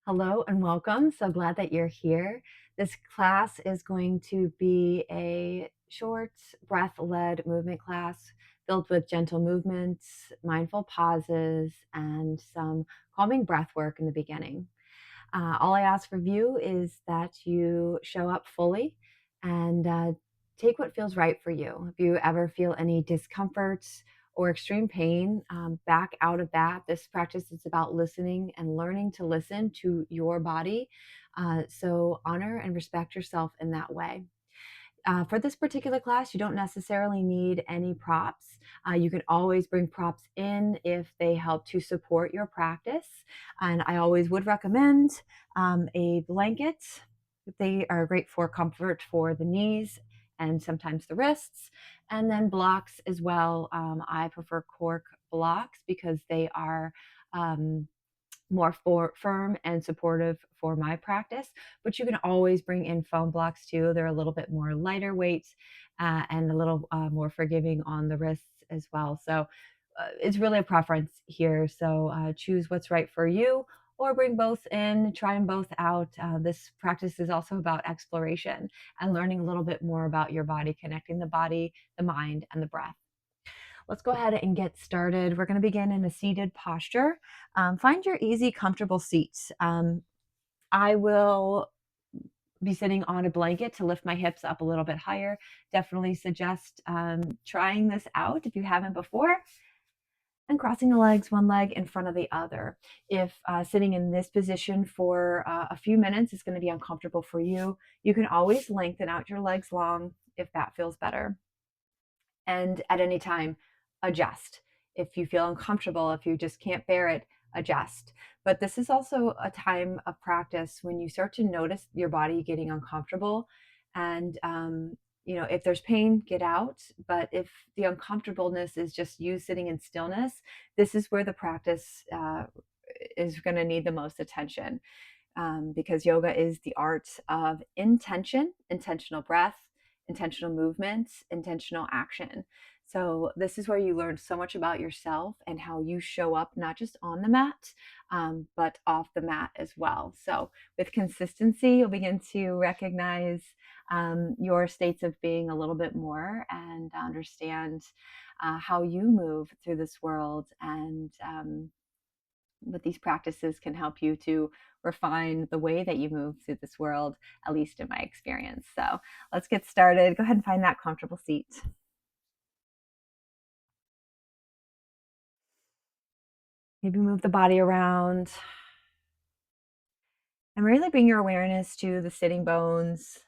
Hello and welcome. So glad that you're here. This class is going to be a short breath led movement class filled with gentle movements, mindful pauses, and some calming breath work in the beginning. All I ask of you is that you show up fully and take what feels right for you. If you ever feel any discomfort or extreme pain, back out of that. This practice is about listening and learning to listen to your body. So honor and respect yourself in that way. For this particular class, you don't necessarily need any props. You can always bring props in if they help to support your practice. And I always would recommend a blanket. They are great for comfort for the knees and sometimes the wrists. And then blocks as well. I prefer cork blocks because they are. More firm and supportive for my practice, but you can always bring in foam blocks too. They're a little bit more lighter weight and a little more forgiving on the wrists as well. So it's really a preference here. So choose what's right for you or bring both in, try them both out. This practice is also about exploration and learning a little bit more about your body, connecting the body, the mind, and the breath. Let's go ahead and get started. We're going to begin in a seated posture. Find your easy, comfortable seat. I will be sitting on a blanket to lift my hips up a little bit higher. Definitely suggest trying this out if you haven't before. And crossing the legs, one leg in front of the other. If sitting in this position for a few minutes is going to be uncomfortable for you, you can always lengthen out your legs long if that feels better. And at any time, adjust. If you feel uncomfortable, if you just can't bear it, adjust. But this is also a time of practice when you start to notice your body getting uncomfortable. And, if there's pain, get out. But if the uncomfortableness is just you sitting in stillness, this is where the practice is going to need the most attention because yoga is the art of intention, intentional breath, intentional movement, intentional action. So, this is where you learn so much about yourself and how you show up, not just on the mat, but off the mat as well. So, with consistency, you'll begin to recognize your states of being a little bit more and understand how you move through this world and but these practices can help you to refine the way that you move through this world, at least in my experience. So let's get started. Go ahead and find that comfortable seat. Maybe move the body around and really bring your awareness to the sitting bones.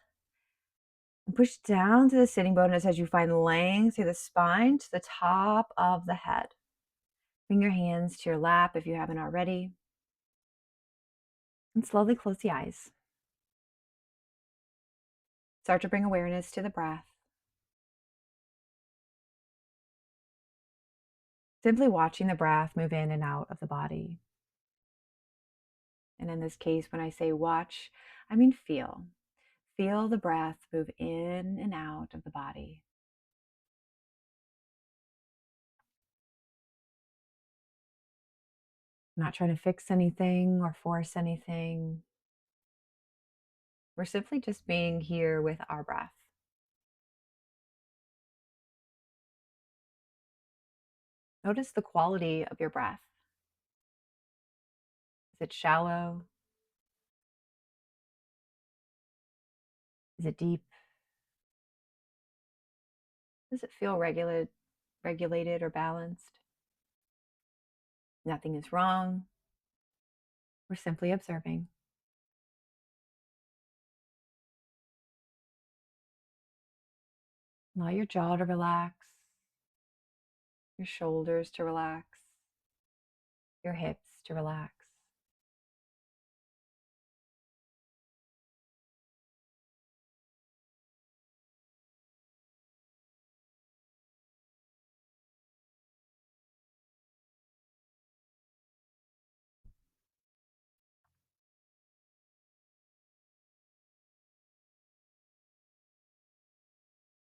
And push down to the sitting bones as you find length through the spine to the top of the head. Bring your hands to your lap if you haven't already. And slowly close the eyes. Start to bring awareness to the breath. Simply watching the breath move in and out of the body. And in this case, when I say watch, I mean feel. Feel the breath move in and out of the body. I'm not trying to fix anything or force anything. We're simply just being here with our breath. Notice the quality of your breath. Is it shallow? Is it deep? Does it feel regulated or balanced? Nothing is wrong. We're simply observing. Allow your jaw to relax, your shoulders to relax, your hips to relax.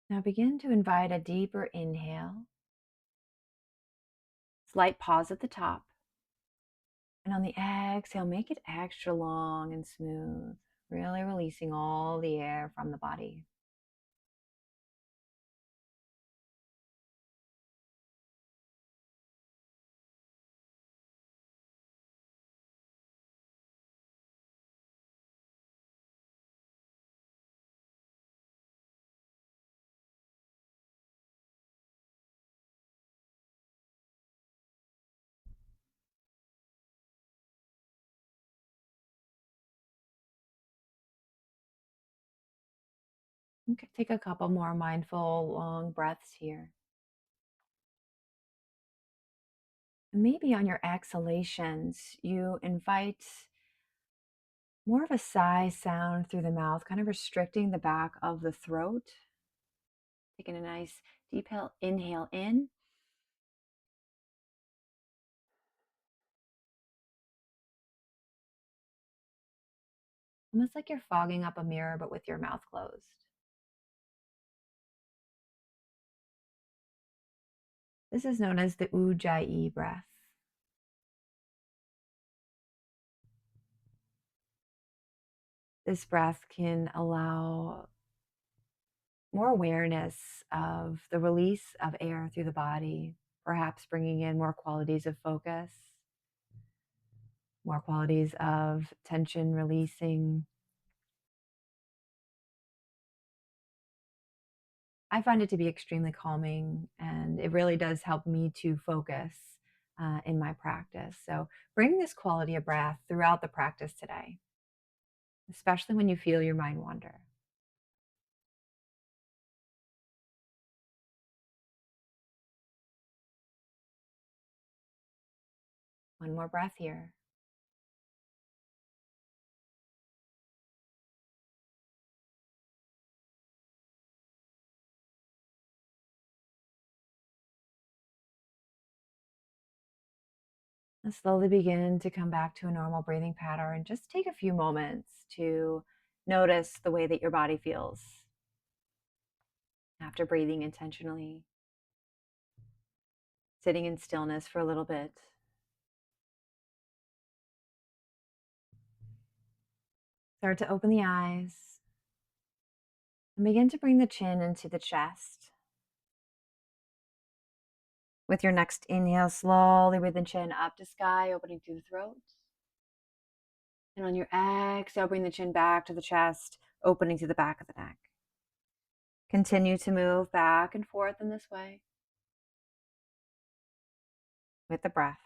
Now begin to invite a deeper inhale. Slight pause at the top. And on the exhale, make it extra long and smooth, really releasing all the air from the body. Okay, take a couple more mindful, long breaths here. Maybe on your exhalations, you invite more of a sigh sound through the mouth, kind of restricting the back of the throat. Taking a nice deep inhale in, almost like you're fogging up a mirror, but with your mouth closed. This is known as the Ujjayi breath. This breath can allow more awareness of the release of air through the body, perhaps bringing in more qualities of focus, more qualities of tension releasing. I find it to be extremely calming, and it really does help me to focus in my practice. So bring this quality of breath throughout the practice today, especially when you feel your mind wander. One more breath here. And slowly begin to come back to a normal breathing pattern. Just take a few moments to notice the way that your body feels after breathing intentionally, sitting in stillness for a little bit. Start to open the eyes and begin to bring the chin into the chest. With your next inhale, slowly bring the chin up to sky, opening through the throat. And on your exhale, bring the chin back to the chest, opening to the back of the neck. Continue to move back and forth in this way with the breath.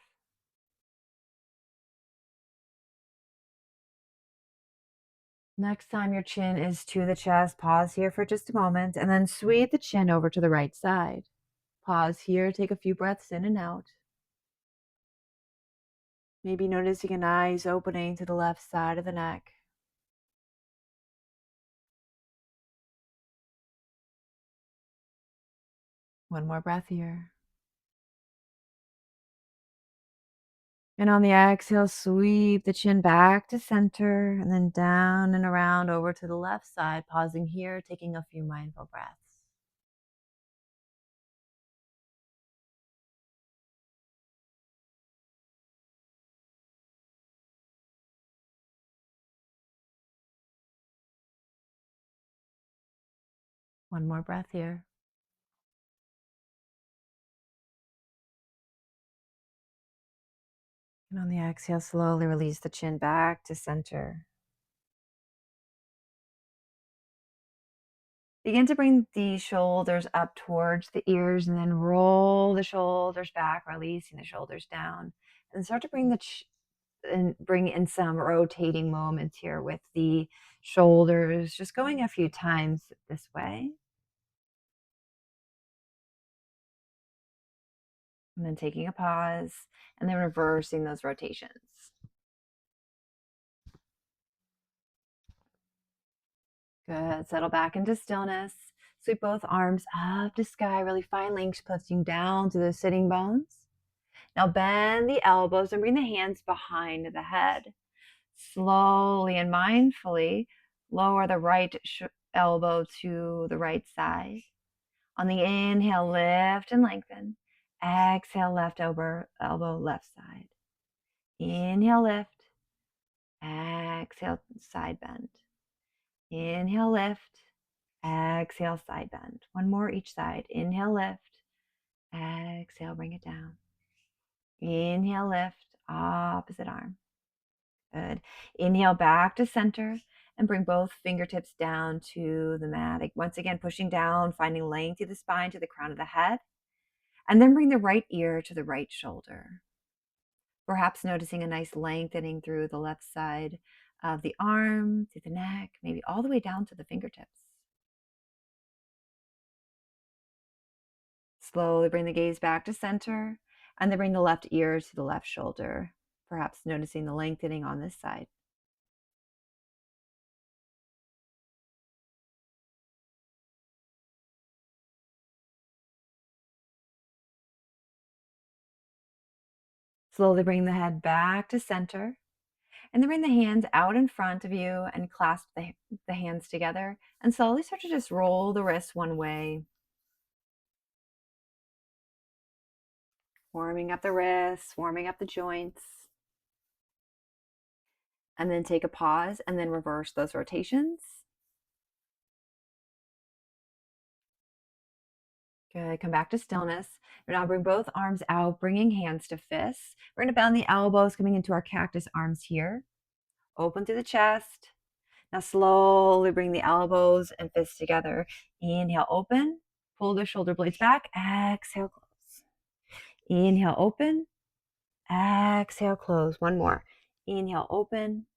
Next time your chin is to the chest, pause here for just a moment and then sweep the chin over to the right side. Pause here, take a few breaths in and out. Maybe noticing an eyes opening to the left side of the neck. One more breath here. And on the exhale, sweep the chin back to center and then down and around over to the left side. Pausing here, taking a few mindful breaths. One more breath here. And on the exhale, slowly release the chin back to center. Begin to bring the shoulders up towards the ears and then roll the shoulders back, releasing the shoulders down. And start to bring and bring in some rotating moments here with the shoulders, just going a few times this way. And then taking a pause and then reversing those rotations. Good. Settle back into stillness. Sweep both arms up to sky, really fine lengths, pushing down to the sitting bones. Now bend the elbows and bring the hands behind the head. Slowly and mindfully lower the right elbow to the right side. On the inhale, lift and lengthen. Exhale, left elbow left side. Inhale, lift. Exhale, side bend. Inhale, lift. Exhale, side bend. One more each side. Inhale, lift. Exhale, bring it down. Inhale, lift. Opposite arm. Good. Inhale back to center and bring both fingertips down to the mat. Once again, pushing down, finding length through the spine to the crown of the head. And then bring the right ear to the right shoulder. Perhaps noticing a nice lengthening through the left side of the arm, through the neck, maybe all the way down to the fingertips. Slowly bring the gaze back to center and then bring the left ear to the left shoulder, perhaps noticing the lengthening on this side. Slowly bring the head back to center and then bring the hands out in front of you and clasp the hands together and slowly start to just roll the wrists one way. Warming up the wrists, warming up the joints. And then take a pause and then reverse those rotations. Good. Come back to stillness. Now bring both arms out, bringing hands to fists. We're going to bend the elbows, coming into our cactus arms here. Open through the chest. Now slowly bring the elbows and fists together. Inhale, open. Pull the shoulder blades back. Exhale, close. Inhale, open. Exhale, close. One more. Inhale, open.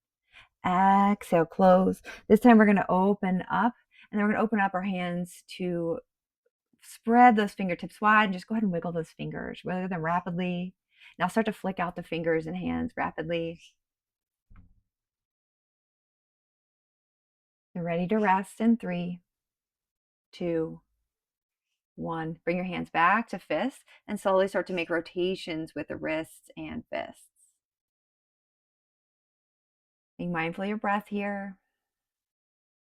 Exhale, close. This time we're going to open up, and then we're going to open up our hands to spread those fingertips wide and just go ahead and wiggle those fingers, wiggle them rapidly. Now start to flick out the fingers and hands rapidly. You're ready to rest in 3, 2, 1. Bring your hands back to fists and slowly start to make rotations with the wrists and fists. Being mindful of your breath here,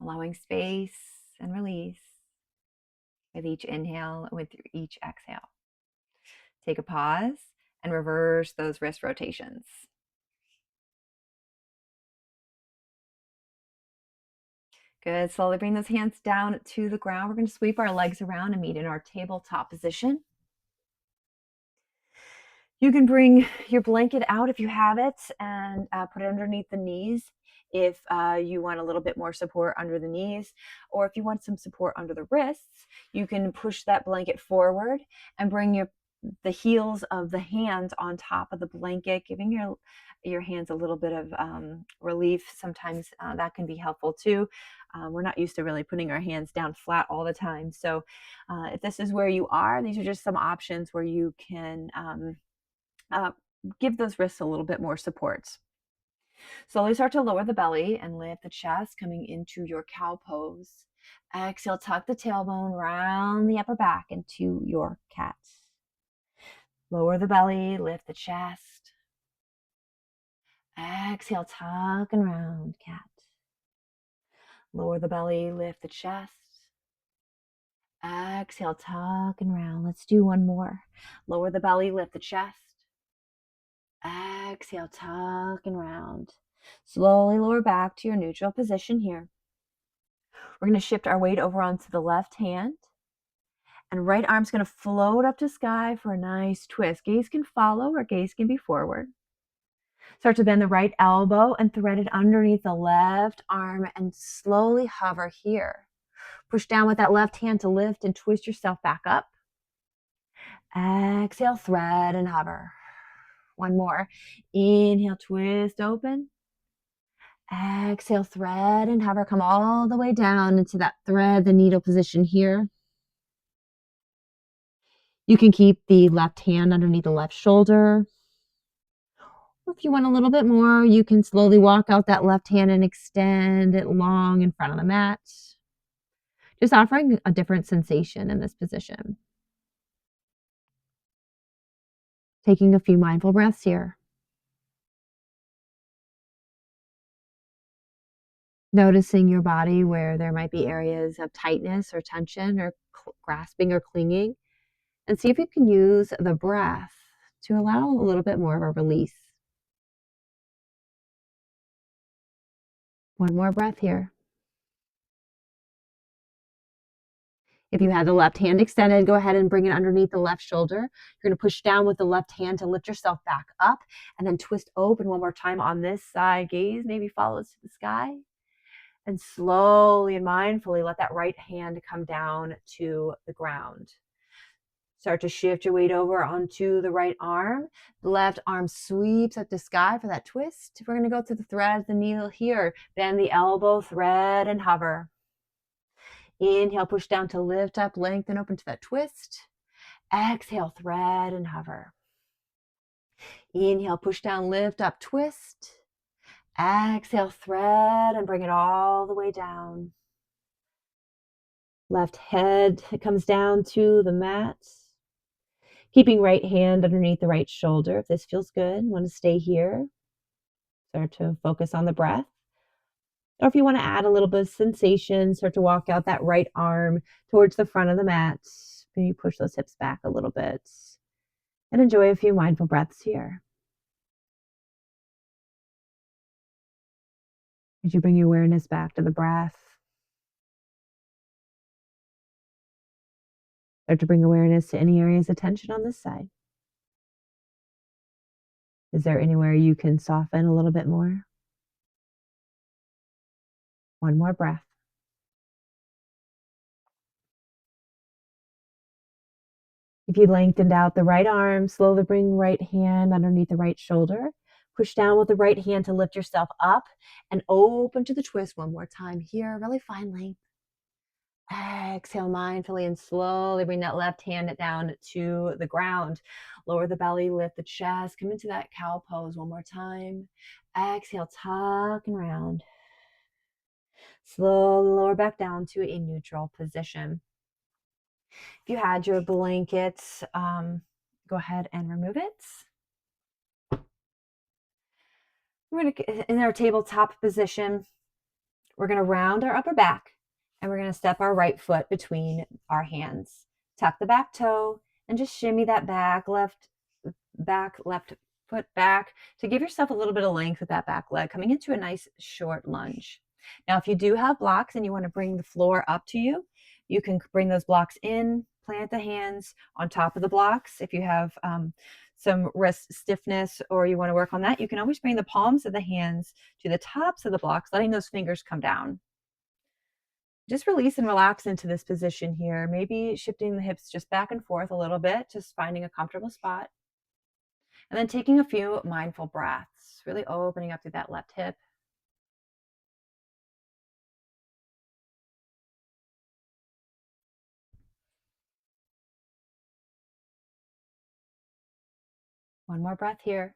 allowing space and release with each inhale and with each exhale. Take a pause and reverse those wrist rotations. Good. Slowly bring those hands down to the ground. We're going to sweep our legs around and meet in our tabletop position. You can bring your blanket out if you have it and put it underneath the knees if you want a little bit more support under the knees, or if you want some support under the wrists, you can push that blanket forward and bring the heels of the hands on top of the blanket, giving your hands a little bit of relief. Sometimes that can be helpful too. We're not used to really putting our hands down flat all the time. So if this is where you are, these are just some options where you can give those wrists a little bit more support. Slowly start to lower the belly and lift the chest, coming into your cow pose. Exhale, tuck the tailbone, round the upper back into your cat. Lower the belly, lift the chest. Exhale, tuck and round, cat. Lower the belly, lift the chest. Exhale, tuck and round. Let's do one more. Lower the belly, lift the chest. Exhale, tuck and round. Slowly lower back to your neutral position here. We're going to shift our weight over onto the left hand. And right arm's going to float up to sky for a nice twist. Gaze can follow or gaze can be forward. Start to bend the right elbow and thread it underneath the left arm and slowly hover here. Push down with that left hand to lift and twist yourself back up. Exhale, thread and hover. One more. Inhale, twist open. Exhale, thread and hover. Come all the way down into that thread the needle position here. You can keep the left hand underneath the left shoulder. Or if you want a little bit more, you can slowly walk out that left hand and extend it long in front of the mat. Just offering a different sensation in this position. Taking a few mindful breaths here. Noticing your body where there might be areas of tightness or tension or grasping or clinging. And see if you can use the breath to allow a little bit more of a release. One more breath here. If you have the left hand extended, go ahead and bring it underneath the left shoulder. You're going to push down with the left hand to lift yourself back up and then twist open one more time on this side. Gaze maybe follows to the sky. And slowly and mindfully let that right hand come down to the ground. Start to shift your weight over onto the right arm. The left arm sweeps up the sky for that twist. We're going to go through the thread, the needle here. Bend the elbow, thread, and hover. Inhale, push down to lift up, lengthen, open to that twist. Exhale, thread and hover. Inhale, push down, lift up, twist. Exhale, thread, and bring it all the way down. Left head comes down to the mat. Keeping right hand underneath the right shoulder. If this feels good, you want to stay here. Start to focus on the breath. Or if you want to add a little bit of sensation, start to walk out that right arm towards the front of the mat. Maybe push those hips back a little bit. And enjoy a few mindful breaths here. As you bring your awareness back to the breath, start to bring awareness to any areas of tension on this side. Is there anywhere you can soften a little bit more? One more breath. If you lengthened out the right arm, slowly bring right hand underneath the right shoulder. Push down with the right hand to lift yourself up and open to the twist one more time here. Really find length. Exhale mindfully and slowly bring that left hand down to the ground. Lower the belly, lift the chest. Come into that cow pose one more time. Exhale, tuck and round. Slowly lower back down to a neutral position. If you had your blankets, go ahead and remove it. We're going to, in our tabletop position, we're going to round our upper back and we're going to step our right foot between our hands. Tuck the back toe and just shimmy that left foot back to give yourself a little bit of length with that back leg, coming into a nice short lunge. Now, if you do have blocks and you want to bring the floor up to you, you can bring those blocks in, plant the hands on top of the blocks. If you have some wrist stiffness or you want to work on that, you can always bring the palms of the hands to the tops of the blocks, letting those fingers come down. Just release and relax into this position here. Maybe shifting the hips just back and forth a little bit, just finding a comfortable spot. And then taking a few mindful breaths, really opening up through that left hip. One more breath here.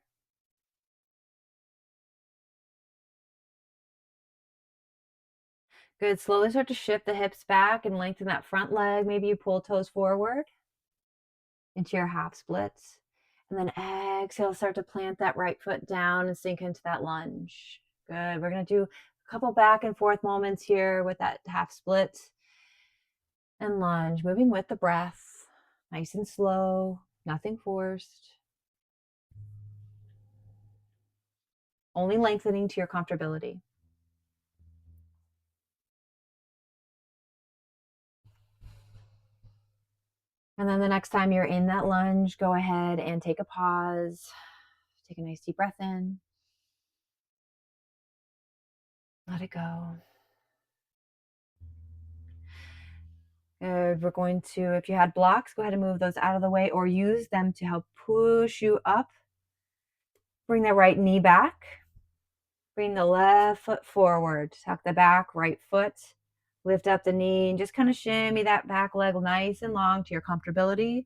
Good. Slowly start to shift the hips back and lengthen that front leg. Maybe you pull toes forward into your half splits. And then exhale, start to plant that right foot down and sink into that lunge. Good. We're going to do a couple back and forth moments here with that half split and lunge, moving with the breath, nice and slow, nothing forced. Only lengthening to your comfortability. And then the next time you're in that lunge, go ahead and take a pause. Take a nice deep breath in. Let it go. We're going to, if you had blocks, go ahead and move those out of the way or use them to help push you up. Bring the right knee back. Bring the left foot forward. Tuck the back, right foot. Lift up the knee and just kind of shimmy that back leg nice and long to your comfortability.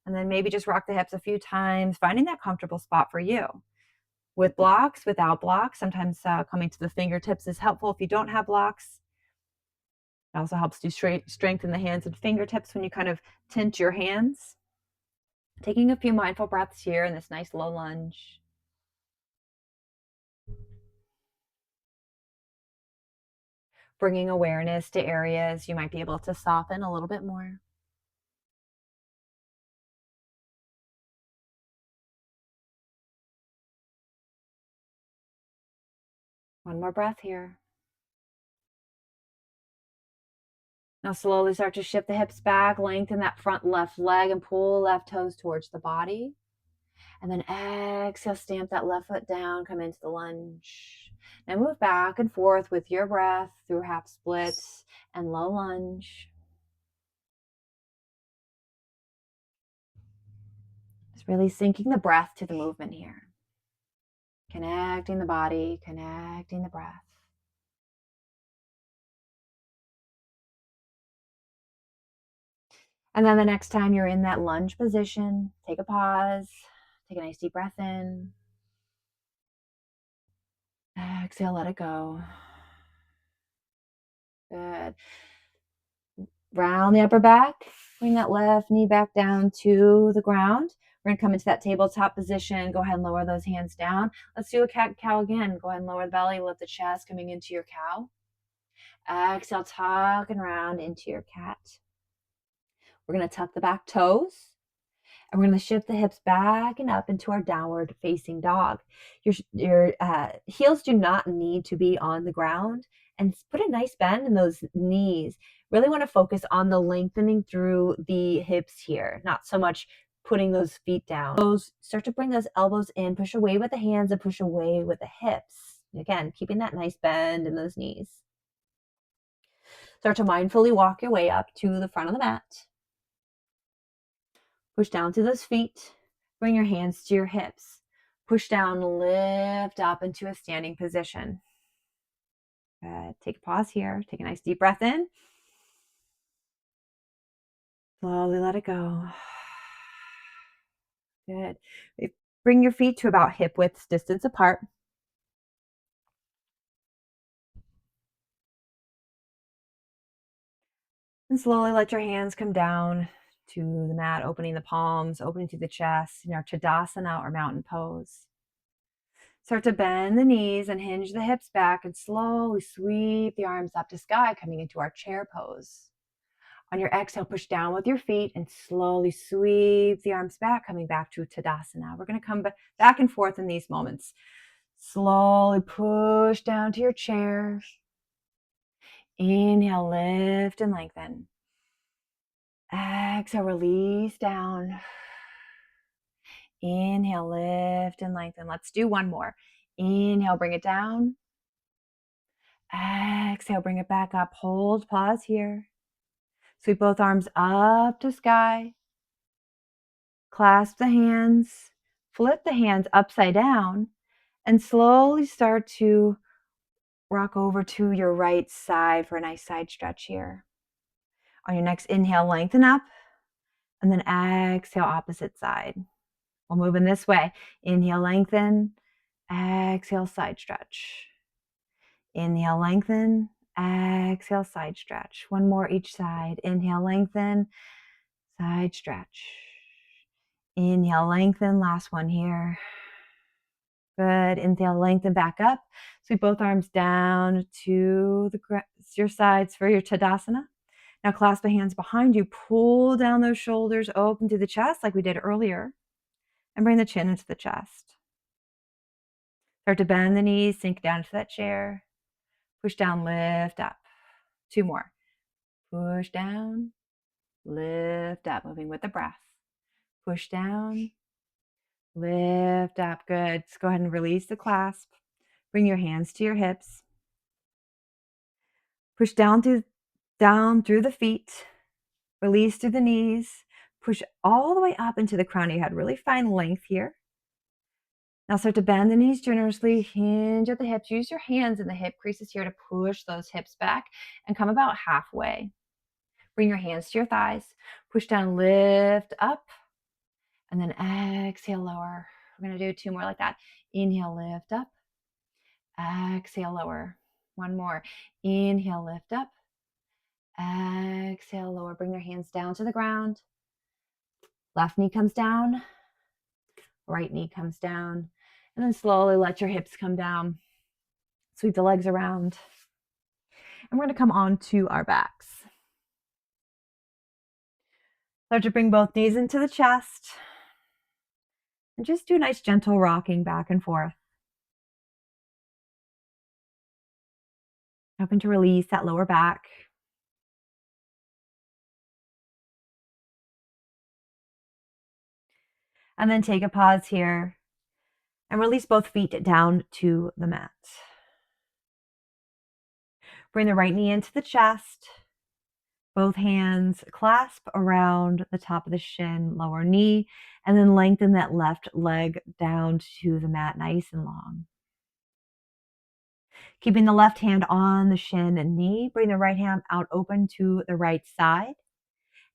And then maybe just rock the hips a few times, finding that comfortable spot for you. With blocks, without blocks, sometimes coming to the fingertips is helpful. If you don't have blocks, it also helps to strengthen the hands and fingertips when you kind of tint your hands. Taking a few mindful breaths here in this nice low lunge. Bringing awareness to areas you might be able to soften a little bit more. One more breath here. Now slowly start to shift the hips back, lengthen that front left leg and pull left toes towards the body. And then exhale, stamp that left foot down, come into the lunge. Now move back and forth with your breath through half splits and low lunge. Just really syncing the breath to the movement here. Connecting the body, connecting the breath. And then the next time you're in that lunge position, take a pause, take a nice deep breath in. Exhale, let it go. Good. Round the upper back. Bring that left knee back down to the ground. We're going to come into that tabletop position. Go ahead and lower those hands down. Let's do a cat-cow again. Go ahead and lower the belly, lift the chest, coming into your cow. Exhale, tuck and round into your cat. We're going to tuck the back toes. And we're going to shift the hips back and up into our downward facing dog. Your heels do not need to be on the ground. And put a nice bend in those knees. Really want to focus on the lengthening through the hips here, not so much putting those feet down. Start to bring those elbows in, push away with the hands and push away with the hips. Again, keeping that nice bend in those knees. Start to mindfully walk your way up to the front of the mat. Push down to those feet. Bring your hands to your hips. Push down, lift up into a standing position. Good. Take a pause here. Take a nice deep breath in. Slowly let it go. Good. Bring your feet to about hip width distance apart. And slowly let your hands come down to the mat, opening the palms, opening to the chest in our Tadasana or mountain pose. Start to bend the knees and hinge the hips back and slowly sweep the arms up to sky, coming into our chair pose. On your exhale, push down with your feet and slowly sweep the arms back, coming back to Tadasana. We're going to come back and forth in these moments. Slowly push down to your chair. Inhale, lift and lengthen. Exhale, release down. Inhale, lift and lengthen. Let's do one more. Inhale, bring it down. Exhale, bring it back up. Hold, pause here. Sweep both arms up to sky. Clasp the hands. Flip the hands upside down. And slowly start to rock over to your right side for a nice side stretch here. On your next inhale, lengthen up. And then exhale, opposite side. We'll move in this way. Inhale, lengthen. Exhale, side stretch. Inhale, lengthen. Exhale, side stretch. One more each side. Inhale, lengthen. Side stretch. Inhale, lengthen. Last one here. Good. Inhale, lengthen back up. Sweep both arms down to your sides for your Tadasana. Now clasp the hands behind you. Pull down those shoulders, open to the chest like we did earlier. And bring the chin into the chest. Start to bend the knees, sink down into that chair. Push down, lift up. Two more. Push down, lift up, moving with the breath. Push down, lift up. Good. Just go ahead and release the clasp. Bring your hands to your hips. Push down through the feet. Release through the knees. Push all the way up into the crown of your head. Really find length here. Now start to bend the knees generously, hinge at the hips. Use your hands in the hip creases here to push those hips back and come about halfway. Bring your hands to your thighs. Push down, lift up, and then exhale, lower. We're going to do two more like that. Inhale, lift up. Exhale, lower. One more. Inhale, lift up. Exhale, lower. Bring your hands down to the ground. Left knee comes down. Right knee comes down. And then slowly let your hips come down. Sweep the legs around. And we're going to come on to our backs. Start to bring both knees into the chest. And just do a nice gentle rocking back and forth. Hoping to release that lower back. And then take a pause here and release both feet down to the mat. Bring the right knee into the chest. Both hands clasp around the top of the shin, lower knee, and then lengthen that left leg down to the mat nice and long. Keeping the left hand on the shin and knee, bring the right hand out open to the right side.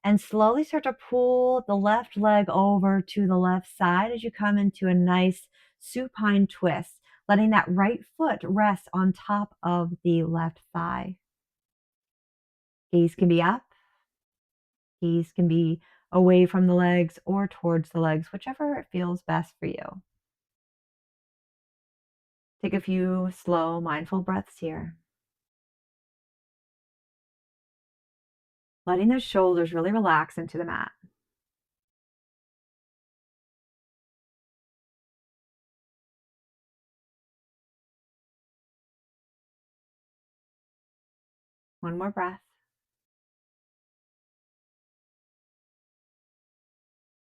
And slowly start to pull the left leg over to the left side as you come into a nice supine twist, letting that right foot rest on top of the left thigh. Gaze can be up, gaze can be away from the legs or towards the legs, whichever feels best for you. Take a few slow, mindful breaths here. Letting those shoulders really relax into the mat. One more breath.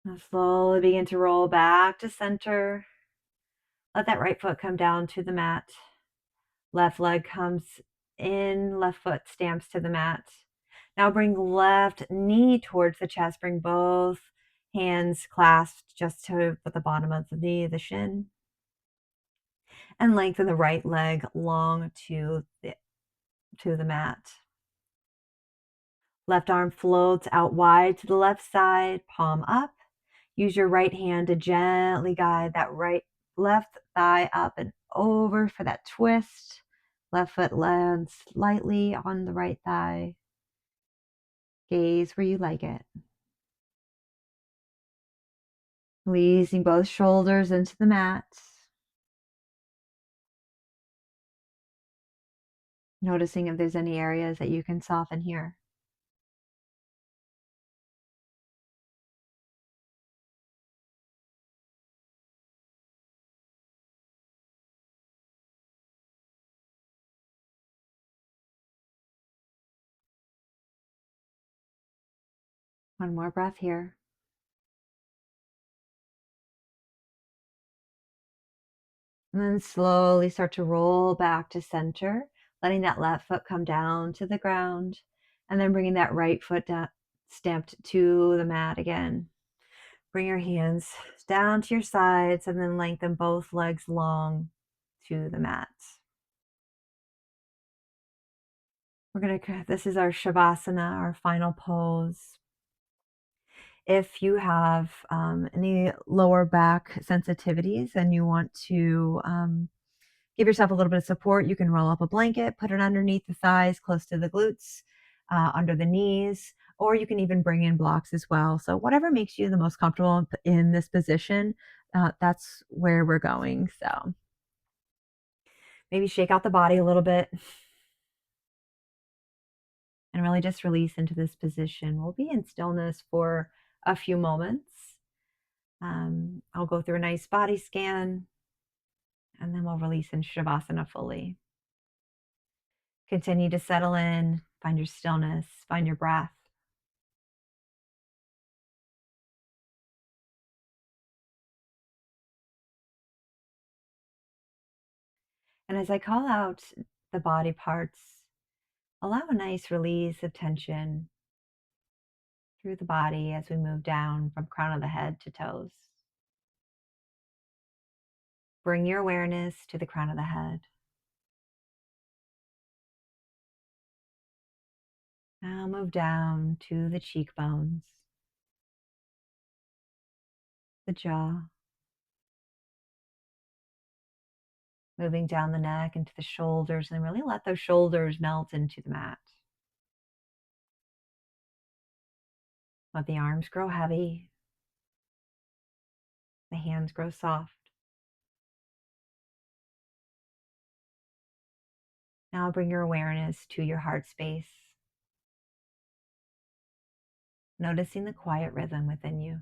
Now slowly begin to roll back to center. Let that right foot come down to the mat. Left leg comes in, left foot stamps to the mat. Now bring left knee towards the chest. Bring both hands clasped just to the bottom of the knee, the shin. And lengthen the right leg long to the mat. Left arm floats out wide to the left side, palm up. Use your right hand to gently guide that left thigh up and over for that twist. Left foot lands lightly on the right thigh. Gaze where you like it. Releasing both shoulders into the mat. Noticing if there's any areas that you can soften here. One more breath here. And then slowly start to roll back to center, letting that left foot come down to the ground, and then bringing that right foot down, stamped to the mat again. Bring your hands down to your sides and then lengthen both legs long to the mat. This is our Shavasana, our final pose. If you have any lower back sensitivities and you want to give yourself a little bit of support, you can roll up a blanket, put it underneath the thighs, close to the glutes, under the knees, or you can even bring in blocks as well. So whatever makes you the most comfortable in this position, that's where we're going. So maybe shake out the body a little bit and really just release into this position. We'll be in stillness for a few moments. I'll go through a nice body scan and then we'll release in Shavasana fully. Continue to settle in, find your stillness, find your breath. And as I call out the body parts, allow a nice release of tension through the body as we move down from crown of the head to toes. Bring your awareness to the crown of the head. Now move down to the cheekbones, the jaw, moving down the neck into the shoulders, and really let those shoulders melt into the mat. Let the arms grow heavy, the hands grow soft. Now bring your awareness to your heart space, noticing the quiet rhythm within you.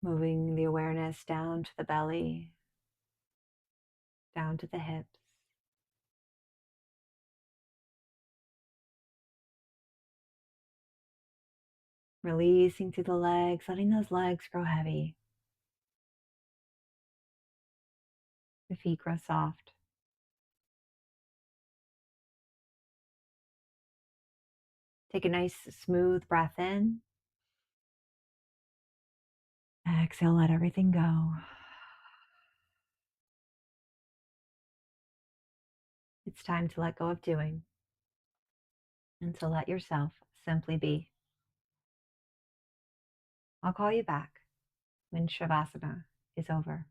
moving the awareness down to the belly, down to the hips, releasing through the legs, letting those legs grow heavy, the feet grow soft. Take a nice smooth breath in. Exhale, let everything go. It's time to let go of doing and to let yourself simply be. I'll call you back when Shavasana is over.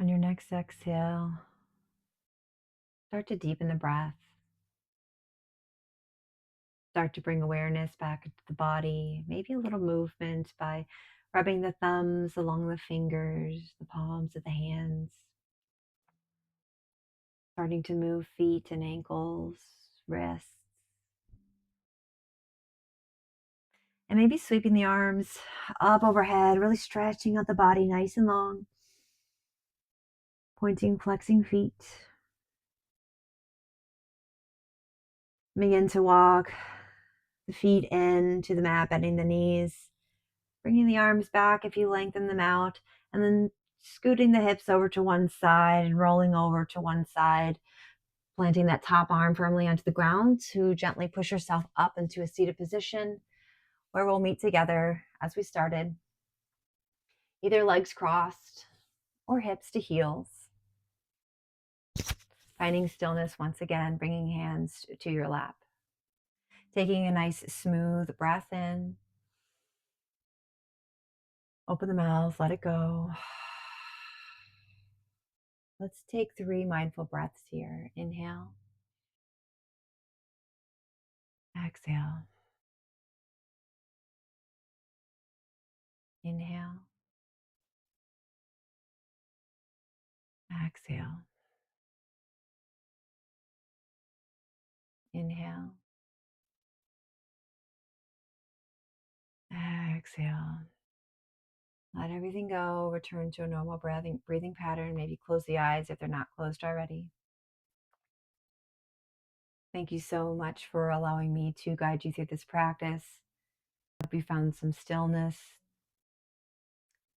On your next exhale, start to deepen the breath. Start to bring awareness back into the body, maybe a little movement by rubbing the thumbs along the fingers, the palms of the hands. Starting to move feet and ankles, wrists, and maybe sweeping the arms up overhead, really stretching out the body nice and long. Pointing, flexing feet. Begin to walk the feet into the mat, bending the knees, bringing the arms back if you lengthen them out, and then scooting the hips over to one side and rolling over to one side, planting that top arm firmly onto the ground to gently push yourself up into a seated position where we'll meet together as we started. Either legs crossed or hips to heels. Finding stillness once again, bringing hands to your lap. Taking a nice smooth breath in. Open the mouth, let it go. Let's take 3 mindful breaths here. Inhale. Exhale. Inhale. Exhale. Inhale. Exhale. Let everything go. Return to a normal breathing pattern. Maybe close the eyes if they're not closed already. Thank you so much for allowing me to guide you through this practice. I hope you found some stillness.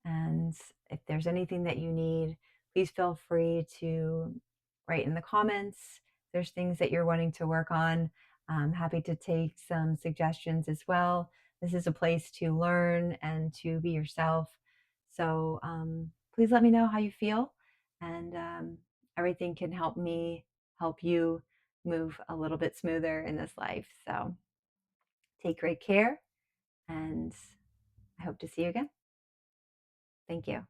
And if there's anything that you need, please feel free to write in the comments. If there's things that you're wanting to work on, I'm happy to take some suggestions as well. This is a place to learn and to be yourself. So please let me know how you feel, and everything can help me help you move a little bit smoother in this life. So take great care, and I hope to see you again. Thank you.